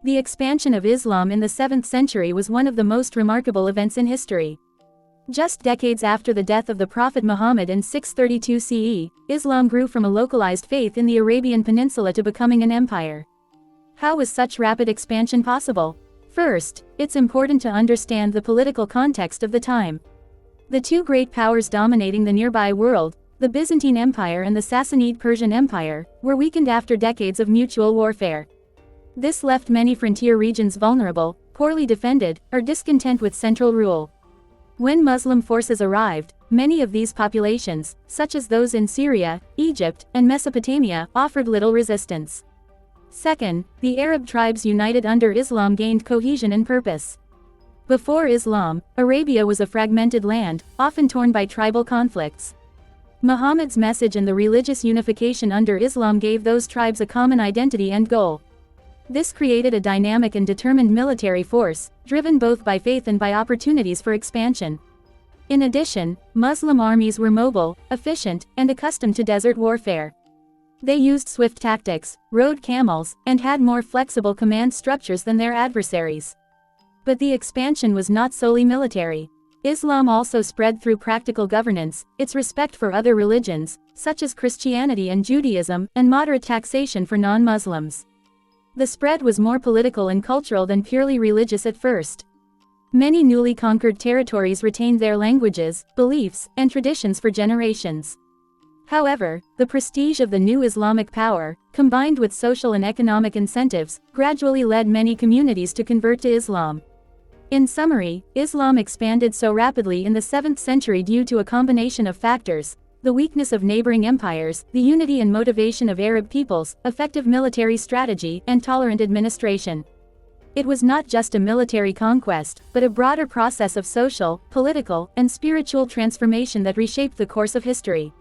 The expansion of Islam in the 7th century was one of the most remarkable events in history. Just decades after the death of the Prophet Muhammad in 632 CE, Islam grew from a localized faith in the Arabian Peninsula to becoming an empire. How was such rapid expansion possible? First, it's important to understand the political context of the time. The two great powers dominating the nearby world, the Byzantine Empire and the Sassanid Persian Empire, were weakened after decades of mutual warfare. This left many frontier regions vulnerable, poorly defended, or discontent with central rule. When Muslim forces arrived, many of these populations, such as those in Syria, Egypt, and Mesopotamia, offered little resistance. Second, the Arab tribes united under Islam gained cohesion and purpose. Before Islam, Arabia was a fragmented land, often torn by tribal conflicts. Muhammad's message and the religious unification under Islam gave those tribes a common identity and goal. This created a dynamic and determined military force, driven both by faith and by opportunities for expansion. In addition, Muslim armies were mobile, efficient, and accustomed to desert warfare. They used swift tactics, rode camels, and had more flexible command structures than their adversaries. But the expansion was not solely military. Islam also spread through practical governance, its respect for other religions, such as Christianity and Judaism, and moderate taxation for non-Muslims. The spread was more political and cultural than purely religious at first. Many newly conquered territories retained their languages, beliefs, and traditions for generations. However, the prestige of the new Islamic power, combined with social and economic incentives, gradually led many communities to convert to Islam. In summary, Islam expanded so rapidly in the 7th century due to a combination of factors: the weakness of neighboring empires, the unity and motivation of Arab peoples, effective military strategy, and tolerant administration. It was not just a military conquest, but a broader process of social, political, and spiritual transformation that reshaped the course of history.